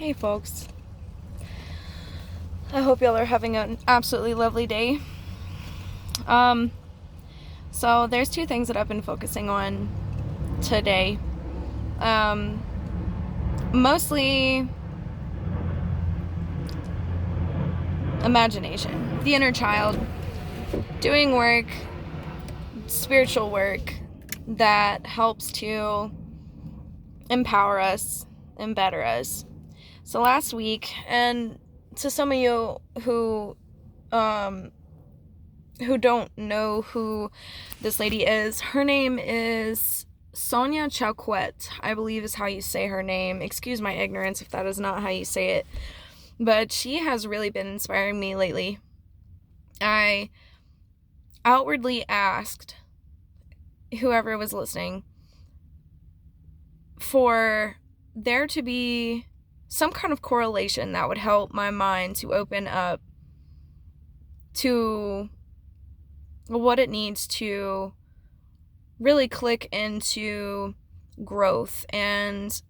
Hey folks, I hope y'all are having an absolutely lovely day. So there's two things that I've been focusing on today. Mostly imagination, the inner child, doing work, spiritual work that helps to empower us and better us. So last week, and to some of you who don't know who this lady is, her name is Sonia Chauquet, I believe is how you say her name. Excuse my ignorance if that is not how you say it. But she has really been inspiring me lately. I outwardly asked whoever was listening for there to be some kind of correlation that would help my mind to open up to what it needs to really click into growth and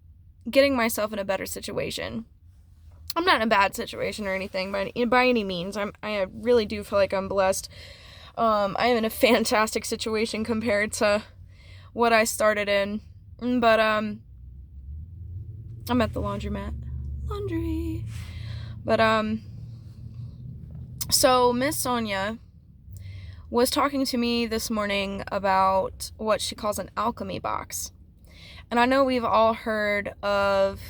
getting myself in a better situation. I'm not in a bad situation or anything by any means. I really do feel like I'm blessed. I am in a fantastic situation compared to what I started in. But I'm at the laundromat. Laundry. But so Miss Sonia was talking to me this morning about what she calls an alchemy box. And I know we've all heard of,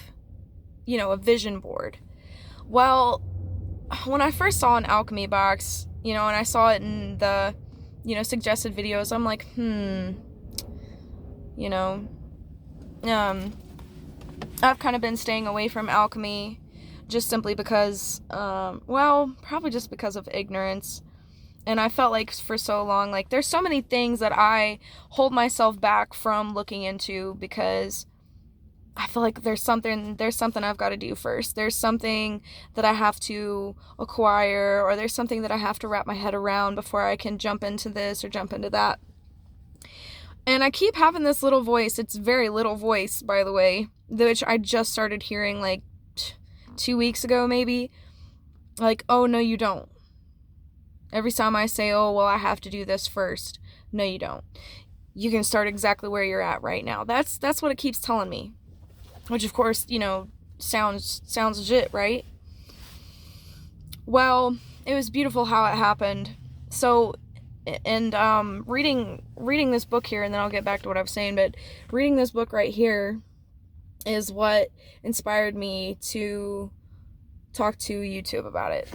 a vision board. Well, when I first saw an alchemy box, and I saw it in the, suggested videos, I'm like, I've kind of been staying away from alchemy just simply because, probably just because of ignorance. And I felt like for so long, like there's so many things that I hold myself back from looking into because I feel like there's something I've got to do first. There's something that I have to acquire, or there's something that I have to wrap my head around before I can jump into this or jump into that. And I keep having this little voice. It's very little voice, by the way, which I just started hearing like 2 weeks ago, maybe. Like, oh, no, you don't. Every time I say, oh, well, I have to do this first. No, you don't. You can start exactly where you're at right now. That's what it keeps telling me. Which, of course, sounds legit, right? Well, it was beautiful how it happened. So, and reading this book here, and then I'll get back to what I was saying, but reading this book right here is what inspired me to talk to YouTube about it.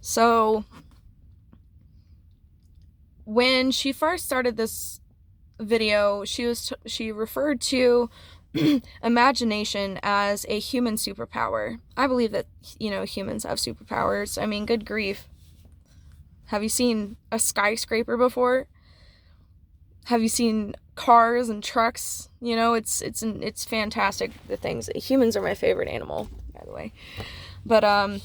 So, when she first started this video, she referred to imagination as a human superpower. I believe that, humans have superpowers. I mean, good grief. Have you seen a skyscraper before? Have you seen cars and trucks? It's fantastic, the things. Humans are my favorite animal, by the way. But,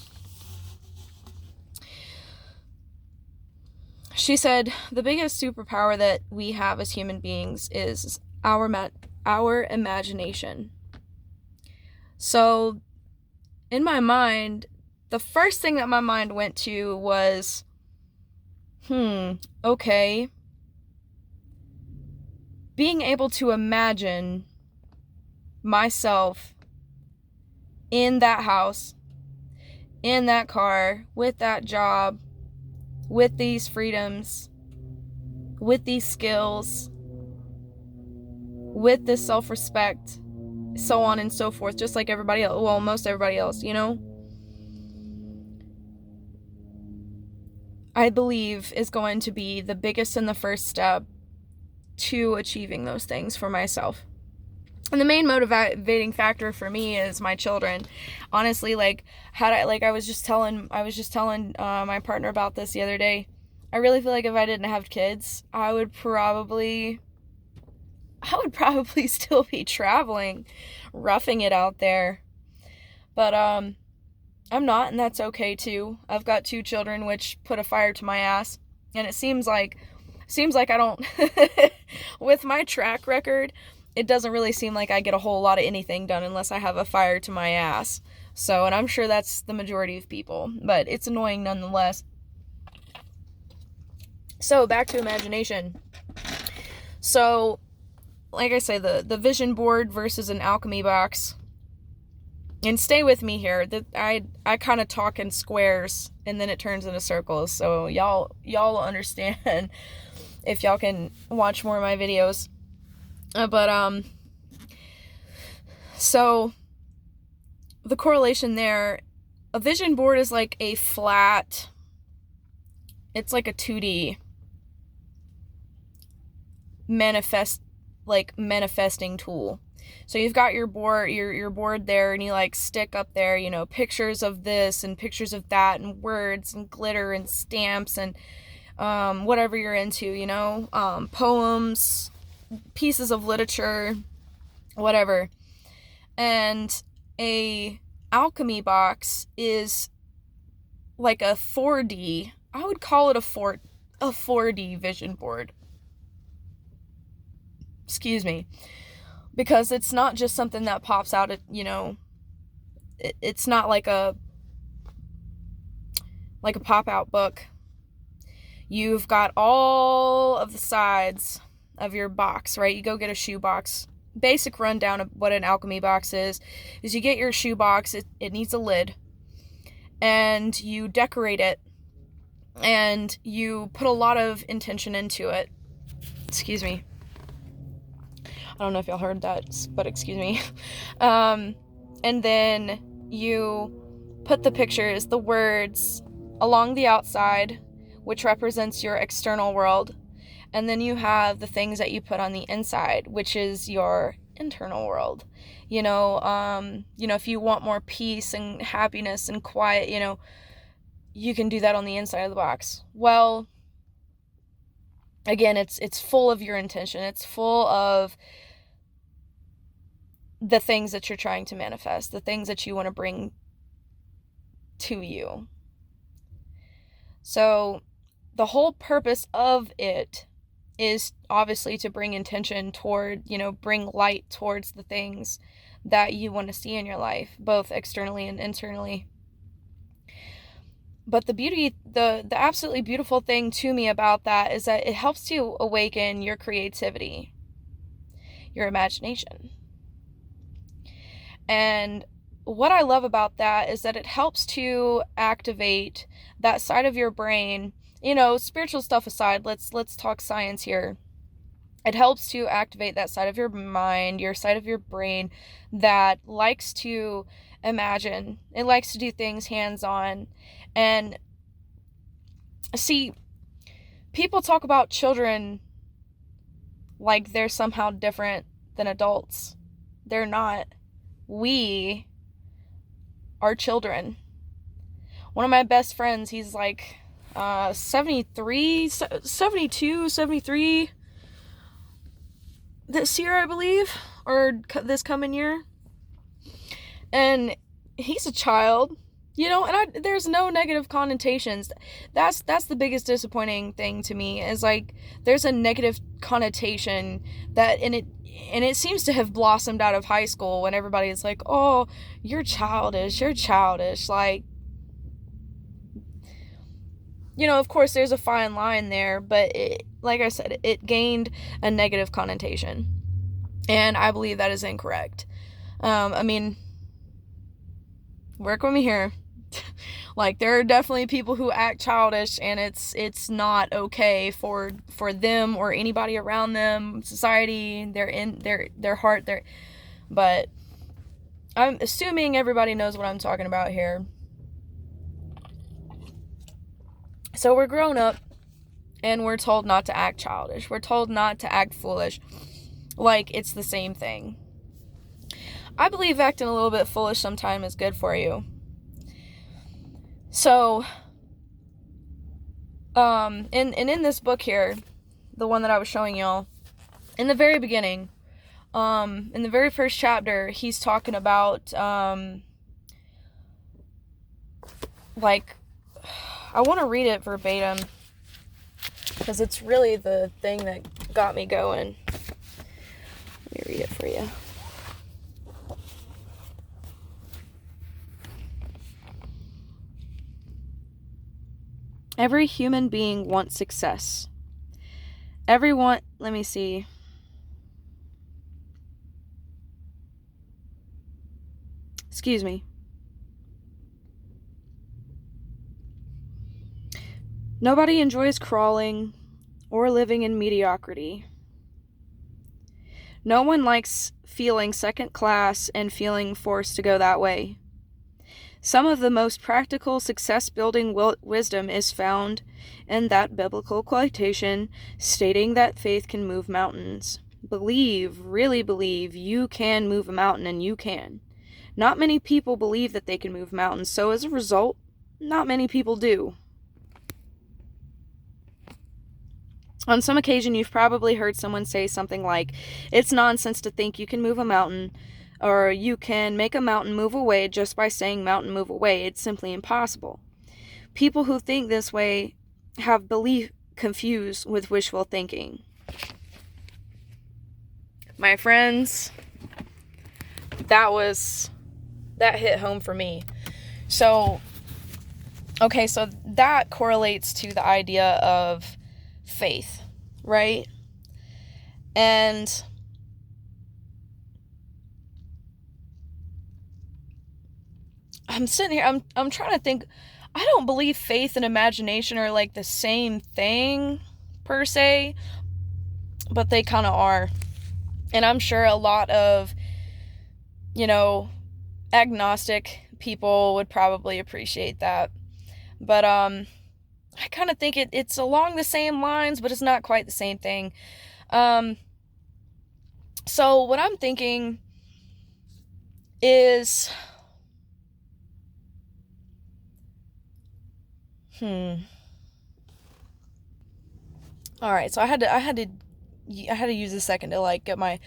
she said the biggest superpower that we have as human beings is our imagination. So, in my mind, the first thing that my mind went to was, okay. Being able to imagine myself in that house, in that car, with that job, with these freedoms, with these skills, with this self-respect, so on and so forth, just like everybody else. Well, most everybody else, I believe is going to be the biggest and the first step to achieving those things for myself. And the main motivating factor for me is my children. Honestly, I was just telling my partner about this the other day. I really feel like if I didn't have kids, I would probably still be traveling, roughing it out there. But I'm not, and that's okay too. I've got 2 children, which put a fire to my ass, and it seems like I don't with my track record, it doesn't really seem like I get a whole lot of anything done unless I have a fire to my ass. So, and I'm sure that's the majority of people, but it's annoying nonetheless. So, back to imagination. So, like I say, the vision board versus an alchemy box. And stay with me here. That I kind of talk in squares and then it turns into circles. So y'all will understand if y'all can watch more of my videos. So the correlation there, a vision board is like a flat, it's like a 2D manifesting tool. So you've got your board, your board there, and you like stick up there, you know, pictures of this and pictures of that and words and glitter and stamps and whatever you're into, you know, poems, pieces of literature, whatever. And a alchemy box is like a 4D. I would call it a 4D vision board. Excuse me. Because it's not just something that pops out at, you know, it's not like a pop-out book. You've got all of the sides of your box, right? You go get a shoe box. Basic rundown of what an alchemy box is you get your shoe box, it needs a lid, and you decorate it, and you put a lot of intention into it. Excuse me. I don't know if y'all heard that, but excuse me. And then you put the pictures, the words, along the outside, which represents your external world. And then you have the things that you put on the inside, which is your internal world. You know, if you want more peace and happiness and quiet, you know, you can do that on the inside of the box. Well, again, it's full of your intention. It's full of the things that you're trying to manifest, the things that you want to bring to you. So the whole purpose of it is obviously to bring intention toward, you know, bring light towards the things that you want to see in your life, both externally and internally. But the absolutely beautiful thing to me about that is that it helps to awaken your creativity, your imagination. And what I love about that is that it helps to activate that side of your brain. You know, spiritual stuff aside, let's talk science here. It helps to activate that side of your mind, your side of your brain that likes to imagine. It likes to do things hands-on. And see, people talk about children like they're somehow different than adults. They're not. We are children. One of my best friends, he's like 73, 72, 73 this year, I believe, or this coming year. And he's a child, you know, and there's no negative connotations. That's the biggest disappointing thing to me, is like there's a negative connotation that and it seems to have blossomed out of high school when everybody is like, oh, you're childish. Like, you know, of course there's a fine line there, but like I said, it gained a negative connotation. And I believe that is incorrect. I mean, work with me here. Like, there are definitely people who act childish, and it's not okay for them or anybody around them, society, their heart, but I'm assuming everybody knows what I'm talking about here. So we're grown up, and we're told not to act childish. We're told not to act foolish, like it's the same thing. I believe acting a little bit foolish sometimes is good for you. So, in this book here, the one that I was showing y'all, in the very beginning, in the very first chapter, he's talking about, like, I want to read it verbatim, because it's really the thing that got me going. Let me read it for you. Every human being wants success. Everyone, let me see. Excuse me. Nobody enjoys crawling or living in mediocrity. No one likes feeling second class and feeling forced to go that way. Some of the most practical success-building wisdom is found in that biblical quotation stating that faith can move mountains. Believe, really believe, you can move a mountain, and you can. Not many people believe that they can move mountains, so as a result, not many people do. On some occasion, you've probably heard someone say something like, "It's nonsense to think you can move a mountain," or "You can make a mountain move away just by saying mountain move away. It's simply impossible." People who think this way have belief confused with wishful thinking. My friends, that hit home for me. So that correlates to the idea of faith, right? And I'm sitting here, I'm trying to think. I don't believe faith and imagination are like the same thing per se, but they kind of are. And I'm sure a lot of, agnostic people would probably appreciate that. But I kind of think it's along the same lines, but it's not quite the same thing. So what I'm thinking is, all right. So I had to use a second to get my.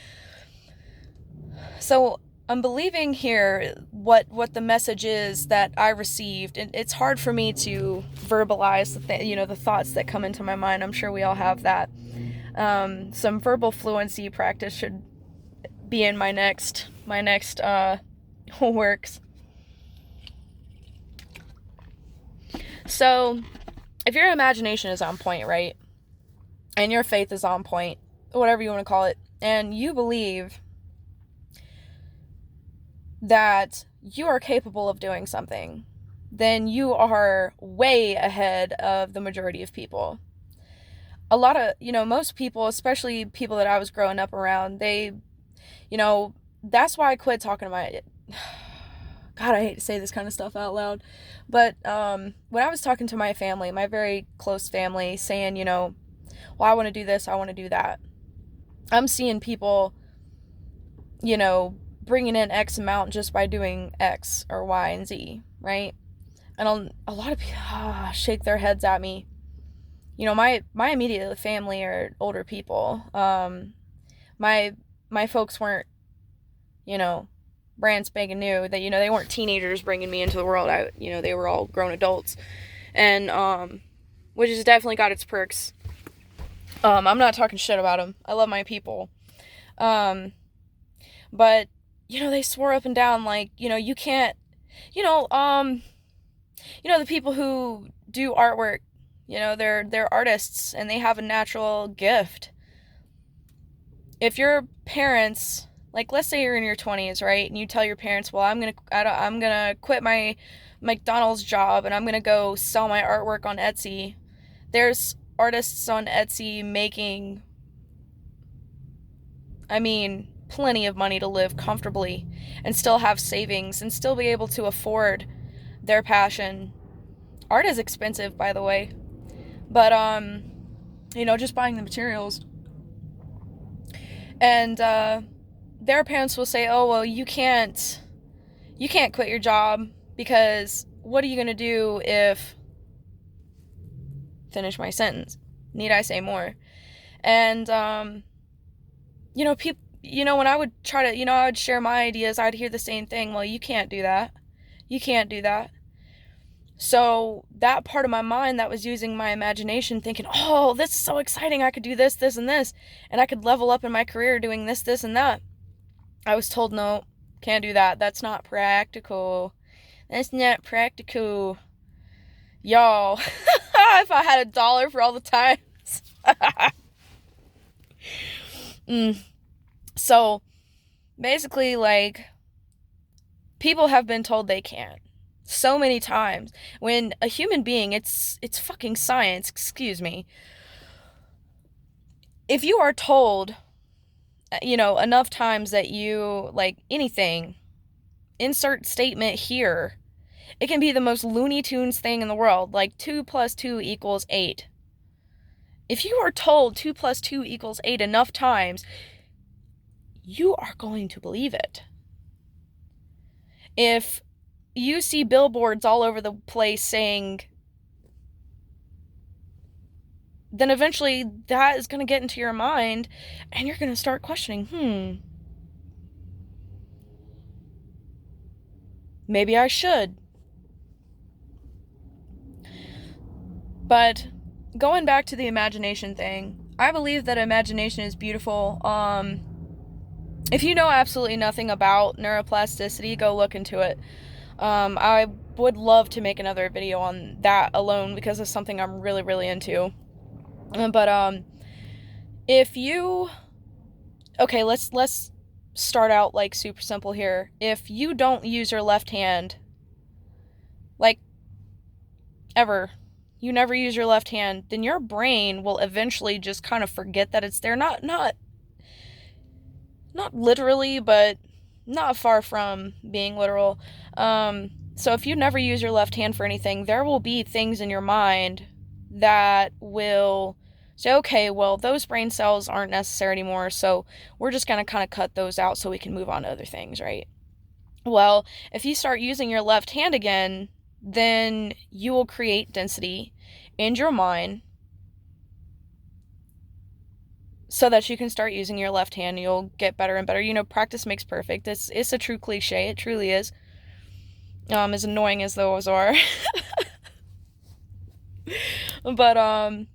So I'm believing here what the message is that I received, and it's hard for me to verbalize the thoughts that come into my mind. I'm sure we all have that. Some verbal fluency practice should be in my next works. So, if your imagination is on point, right, and your faith is on point, whatever you want to call it, and you believe that you are capable of doing something, then you are way ahead of the majority of people. A lot of, most people, especially people that I was growing up around, they, that's why I quit talking to my, God, I hate to say this kind of stuff out loud, but when I was talking to my family, my very close family, saying, well, I want to do this, I want to do that, I'm seeing people, bringing in X amount just by doing X or Y and Z, right? And a lot of people shake their heads at me. My immediate family are older people. My folks weren't, brand spanking new. That they weren't teenagers bringing me into the world. They were all grown adults, and which has definitely got its perks. I'm not talking shit about them. I love my people, but they swore up and down you can't, the people who do artwork, they're artists and they have a natural gift. If your parents, let's say you're in your 20s, right, and you tell your parents, well, I'm gonna quit my McDonald's job and I'm gonna go sell my artwork on Etsy. There's artists on Etsy making, plenty of money to live comfortably and still have savings and still be able to afford their passion. Art is expensive, by the way, but just buying the materials. And their parents will say, oh, well, you can't quit your job because what are you going to do if, finish my sentence, need I say more? And people, when I would try to, I would share my ideas, I'd hear the same thing. Well, you can't do that. You can't do that. So that part of my mind that was using my imagination, thinking, oh, this is so exciting, I could do this, this, and this, and I could level up in my career doing this, this, and that. I was told, no, can't do that. That's not practical. That's not practical. Y'all, if I had $1 for all the times. So, basically, like, people have been told they can't so many times. When a human being, it's fucking science, excuse me. If you are told, enough times that you, like, anything, insert statement here, it can be the most Looney Tunes thing in the world, like 2 + 2 = 8. If you are told 2 + 2 = 8 enough times, you are going to believe it. If you see billboards all over the place saying, then eventually that is going to get into your mind and you're going to start questioning, maybe I should. But going back to the imagination thing, I believe that imagination is beautiful. If you know absolutely nothing about neuroplasticity, go look into it. I would love to make another video on that alone because it's something I'm really, really into. But if you, okay, let's start out like super simple here. If you don't use your left hand, like ever, you never use your left hand, then your brain will eventually just kind of forget that it's there. Not literally, but not far from being literal. So if you never use your left hand for anything, there will be things in your mind that will say, okay, well, those brain cells aren't necessary anymore, so we're just going to kind of cut those out so we can move on to other things, right? Well, if you start using your left hand again, then you will create density in your mind so that you can start using your left hand. You'll get better and better. Practice makes perfect. It's a true cliche. It truly is. As annoying as those are. But,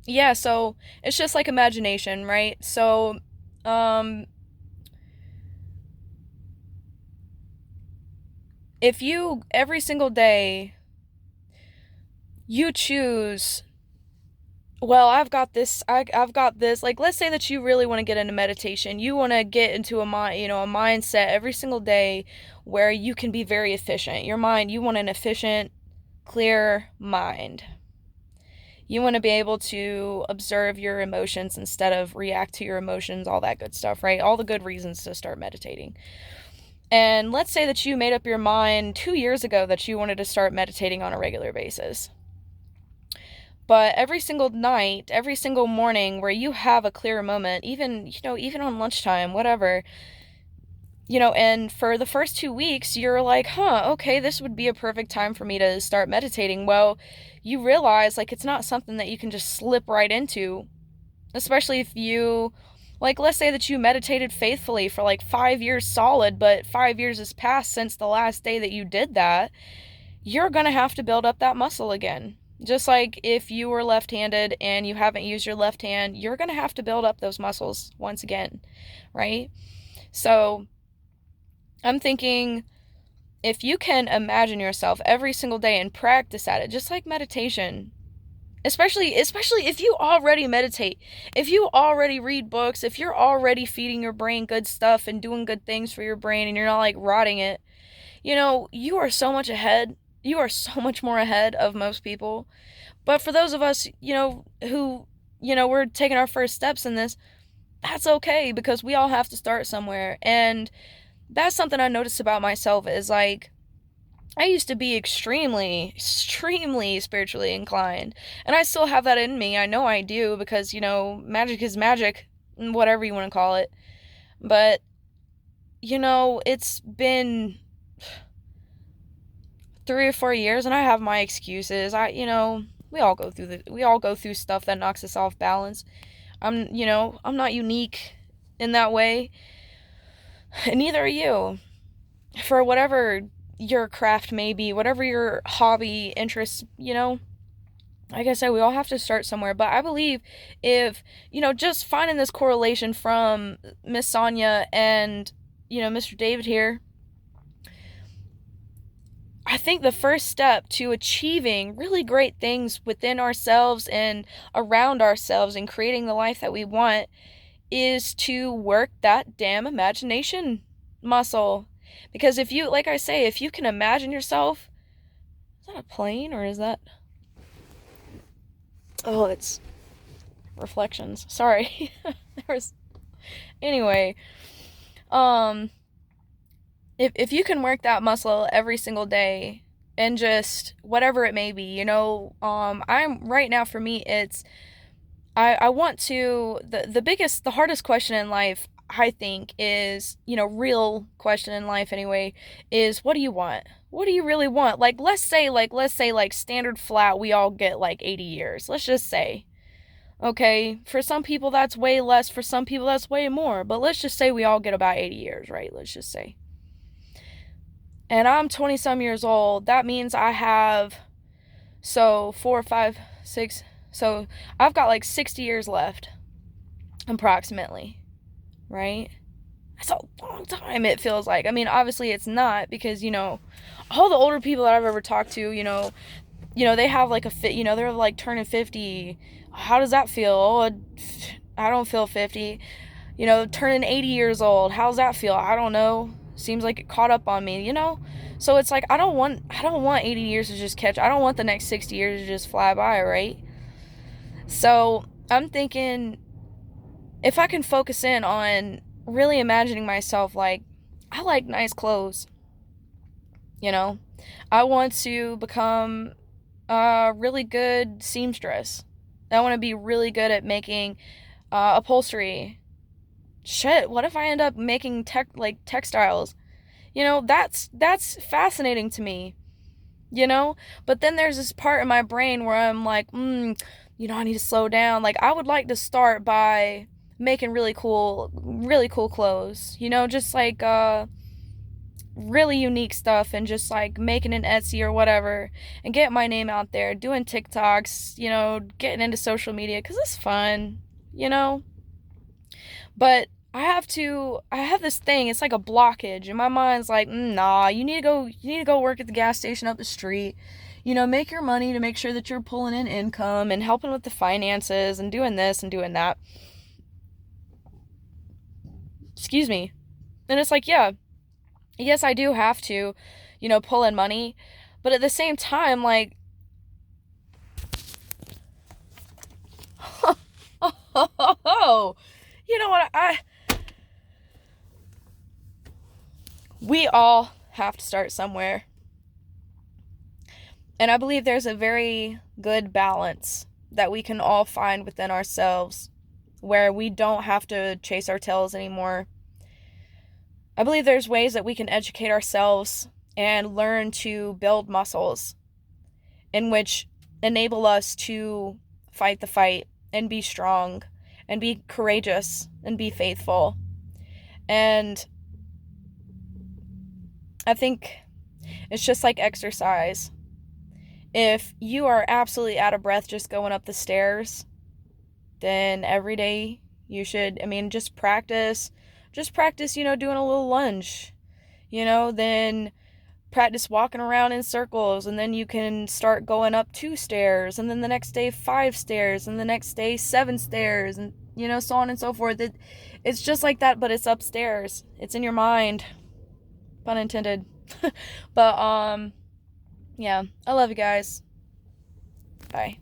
yeah, so it's just like imagination, right? So, if you, every single day, you choose, well, I've got this, like, let's say that you really want to get into meditation. You want to get into a mindset every single day where you can be very efficient. You want an efficient, clear mind. You want to be able to observe your emotions instead of react to your emotions, all that good stuff, right? All the good reasons to start meditating. And let's say that you made up your mind 2 years ago that you wanted to start meditating on a regular basis. But every single night, every single morning where you have a clear moment, even on lunchtime, whatever, and for the first 2 weeks, you're like, okay, this would be a perfect time for me to start meditating. Well, you realize, like, it's not something that you can just slip right into, especially if you, like, let's say that you meditated faithfully for like 5 years solid, but 5 years has passed since the last day that you did that. You're gonna have to build up that muscle again. Just like if you were left-handed and you haven't used your left hand, you're gonna have to build up those muscles once again, right? So I'm thinking, if you can imagine yourself every single day and practice at it, just like meditation, especially if you already meditate, if you already read books, if you're already feeding your brain good stuff and doing good things for your brain and you're not like rotting it, you are so much ahead. You are so much more ahead of most people. But for those of us, who, we're taking our first steps in this, that's okay because we all have to start somewhere. And that's something I noticed about myself is, like, I used to be extremely, extremely spiritually inclined. And I still have that in me. I know I do because, magic is magic, whatever you want to call it. But, it's been 3 or 4 years and I have my excuses. We all go through stuff that knocks us off balance. I'm not unique in that way. And neither are you. For whatever your craft may be, whatever your hobby interest, like I said, we all have to start somewhere. But I believe if, just finding this correlation from Miss Sonia and, Mr. David here, I think the first step to achieving really great things within ourselves and around ourselves and creating the life that we want is to work that damn imagination muscle. Because if you, like I say, if you can imagine yourself, is that a plane or is that. Oh, it's reflections. Sorry. there was. Anyway, um, if you can work that muscle every single day and just whatever it may be, I'm right now for me, it's I want to the hardest question in life I think is, real question in life anyway, is what do you want? What do you really want? Like let's say like standard flat we all get like 80 years. Let's just say. Okay, for some people that's way less, for some people that's way more, but let's just say we all get about 80 years, right? Let's just say. And I'm 20 some years old. That means I have, so 4, 5, 6, so I've got like 60 years left, approximately, right? That's a long time, it feels like. I mean, obviously it's not, because, all the older people that I've ever talked to, they have like they're like turning 50. How does that feel? Oh, I don't feel 50. Turning 80 years old. How's that feel? I don't know. Seems like it caught up on me. So it's like I don't want 80 years to just catch. I don't want the next 60 years to just fly by, right? So I'm thinking if I can focus in on really imagining myself like I like nice clothes. I want to become a really good seamstress. I want to be really good at making upholstery. Shit, what if I end up making textiles? That's fascinating to me. But then there's this part in my brain where I'm like, I need to slow down. Like I would like to start by making really cool clothes. Just like really unique stuff, and just like making an Etsy or whatever and get my name out there, doing TikToks, getting into social media cuz it's fun, you know? But I have this thing, it's like a blockage, and my mind's like, nah, you need to go work at the gas station up the street. Make your money to make sure that you're pulling in income and helping with the finances and doing this and doing that. Excuse me. And it's like, yeah, yes, I do have to, pull in money. But at the same time, like, oh, you know what? We all have to start somewhere. And I believe there's a very good balance that we can all find within ourselves where we don't have to chase our tails anymore. I believe there's ways that we can educate ourselves and learn to build muscles in which enable us to fight the fight and be strong and be courageous and be faithful. And I think it's just like exercise. If you are absolutely out of breath just going up the stairs, then every day you should, just practice, doing a little lunge, then practice walking around in circles, and then you can start going up 2 stairs, and then the next day 5 stairs, and the next day 7 stairs, and so on and so forth. It's just like that, but it's upstairs. It's in your mind. Pun intended. But yeah, I love you guys. Bye.